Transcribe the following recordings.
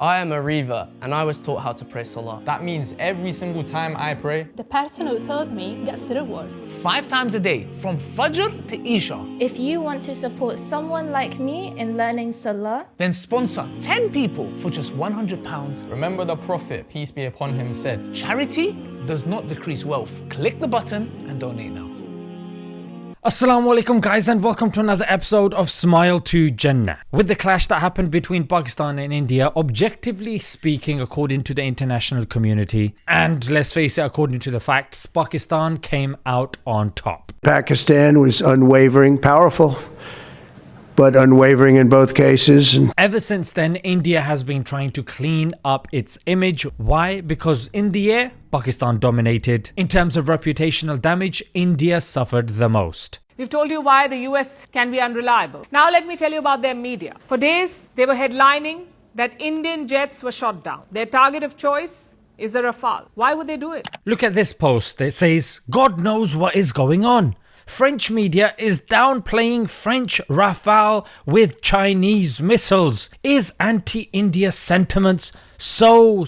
I am a Reva and I was taught how to pray Salah. That means every single time I pray, the person who told me gets the reward. 5 times a day, from Fajr to Isha. If you want to support someone like me in learning Salah, Then sponsor 10 people for just £100. remember the Prophet, peace be upon him, said, Charity does not decrease wealth. Click the button and donate now. Assalamu alaikum guys, and welcome to another episode of Smile to Jannah. With the clash that happened between Pakistan and India, objectively speaking, according to the international community, and let's face it, according to the facts, Pakistan came out on top. Pakistan was unwavering, powerful, but unwavering in both cases. Ever since then, India has been trying to clean up its image. Why? Because in the air, Pakistan dominated. In terms of reputational damage, India suffered the most. We've told you why the US can be unreliable. Now let me tell you about their media. For days, they were headlining that Indian jets were shot down. Their target of choice is the Rafale. Why would they do it? Look at this post. It says, God knows what is going on. French media is downplaying French Rafale with Chinese missiles. Is anti-India sentiments so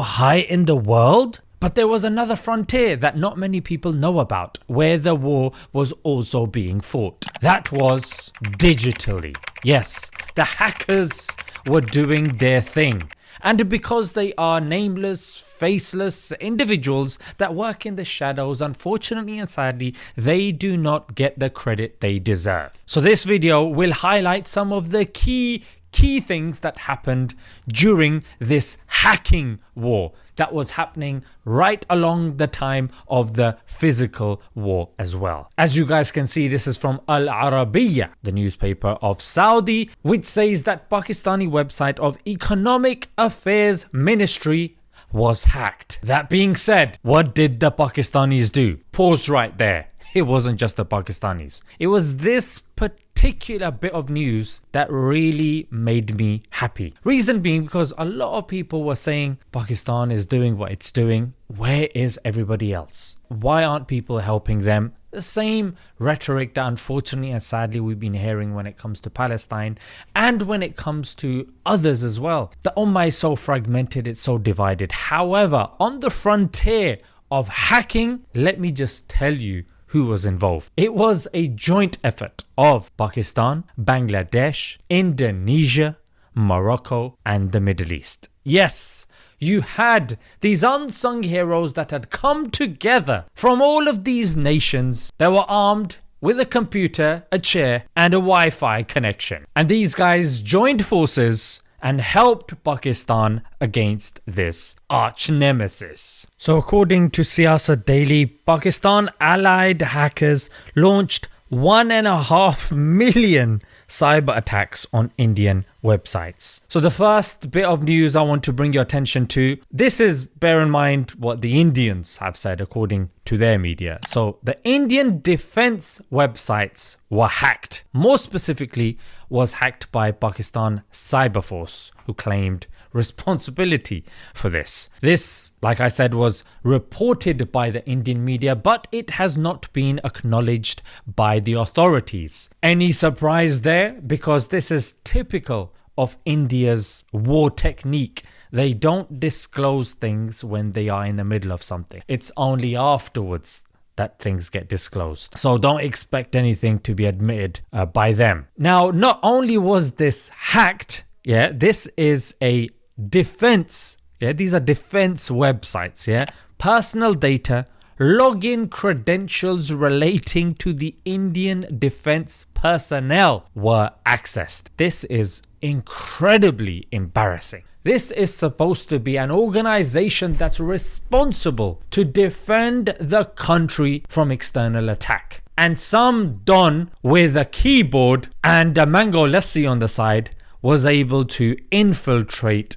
high in the world? But there was another frontier that not many people know about, where the war was also being fought. That was digitally. Yes, the hackers were doing their thing. And because they are nameless, faceless individuals that work in the shadows, unfortunately and sadly, they do not get the credit they deserve. So this video will highlight some of the key things that happened during this hacking war that was happening right along the time of the physical war as well. As you guys can see, this is from Al Arabiya, the newspaper of Saudi, which says that Pakistani website of Economic Affairs Ministry was hacked. That being said, what did the Pakistanis do? Pause right there. It wasn't just the Pakistanis. It was this particular bit of news that really made me happy. Reason being because a lot of people were saying Pakistan is doing what it's doing. Where is everybody else? Why aren't people helping them? The same rhetoric that unfortunately and sadly we've been hearing when it comes to Palestine and when it comes to others as well. The Ummah is so fragmented, it's so divided. However, on the frontier of hacking, let me just tell you who was involved. It was a joint effort of Pakistan, Bangladesh, Indonesia, Morocco and the Middle East. Yes, you had these unsung heroes that had come together from all of these nations that were armed with a computer, a chair and a Wi-Fi connection. And these guys joined forces and helped Pakistan against this arch nemesis. So according to Siyasat Daily, Pakistan allied hackers launched 1.5 million cyber attacks on Indian websites. So the first bit of news I want to bring your attention to, this is, bear in mind what the Indians have said according to their media. So the Indian defense websites were hacked. More specifically, was hacked by Pakistan Cyber Force, who claimed responsibility for this. This, like I said, was reported by the Indian media, but it has not been acknowledged by the authorities. Any surprise there? Because this is typical of India's war technique. They don't disclose things when they are in the middle of something. It's only afterwards that things get disclosed. So don't expect anything to be admitted by them. Now, not only was this hacked, this is a defense. These are defense websites. Personal data, login credentials relating to the Indian defense personnel were accessed. This is incredibly embarrassing. This is supposed to be an organization that's responsible to defend the country from external attack. And some don with a keyboard and a mango lassi on the side was able to infiltrate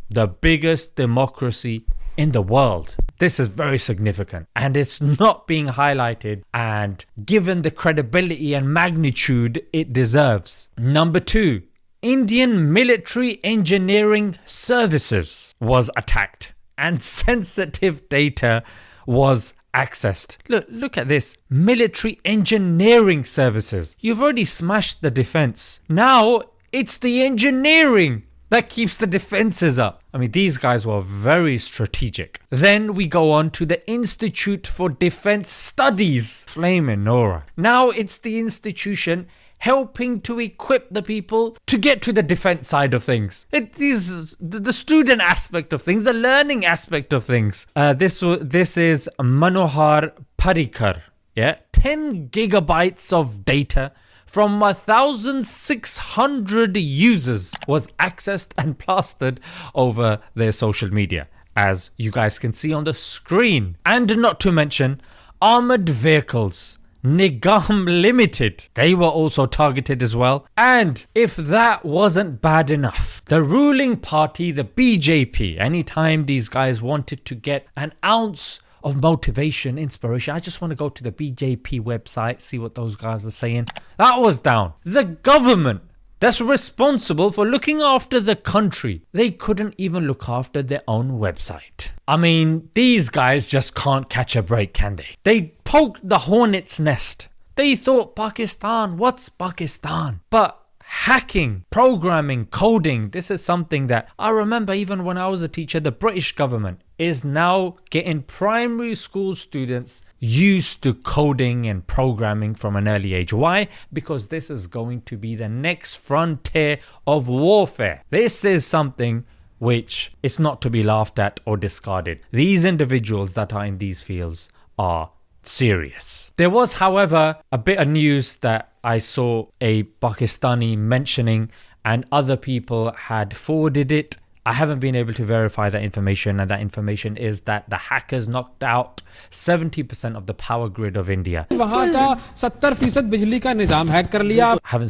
the biggest democracy in the world. This is very significant and it's not being highlighted and given the credibility and magnitude it deserves. Number 2, Indian military engineering services was attacked and sensitive data was accessed. Look at this. Military engineering services. You've already smashed the defense. Now it's the engineering that keeps the defenses up. I mean, these guys were very strategic. Then we go on to the Institute for Defense Studies. Flaming Nora. Now it's the institution helping to equip the people to get to the defense side of things. It is the student aspect of things, the learning aspect of things. This is Manohar Parikar. Yeah, 10 gigabytes of data from 1,600 users was accessed and plastered over their social media, as you guys can see on the screen. And not to mention armored vehicles. Nigam Limited, they were also targeted as well. And if that wasn't bad enough, the ruling party, the BJP, anytime these guys wanted to get an ounce of motivation, inspiration, I just want to go to the BJP website, see what those guys are saying. That was down. The government that's responsible for looking after the country, they couldn't even look after their own website. I mean, these guys just can't catch a break, can they? They poked the hornet's nest. They thought Pakistan, what's Pakistan? But hacking, programming, coding, this is something that I remember even when I was a teacher, the British government is now getting primary school students used to coding and programming from an early age. Why? Because this is going to be the next frontier of warfare. This is something which is not to be laughed at or discarded. These individuals that are in these fields are serious. There was, however, a bit of news that I saw a Pakistani mentioning and other people had forwarded it. I haven't been able to verify that information, and that information is that the hackers knocked out 70% of the power grid of India. Haven't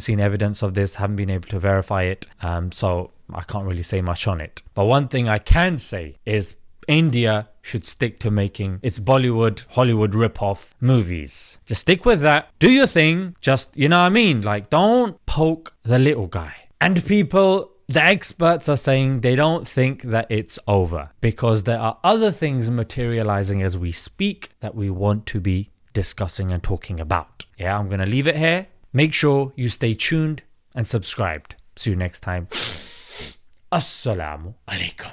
seen evidence of this, haven't been able to verify it, so I can't really say much on it. But one thing I can say is India should stick to making its Bollywood, Hollywood rip-off movies. Just stick with that. Do your thing. Just, you know what I mean? Like, don't poke the little guy. And people, the experts are saying they don't think that it's over because there are other things materializing as we speak that we want to be discussing and talking about. Yeah, I'm going to leave it here. Make sure you stay tuned and subscribed. See you next time. Assalamu alaikum.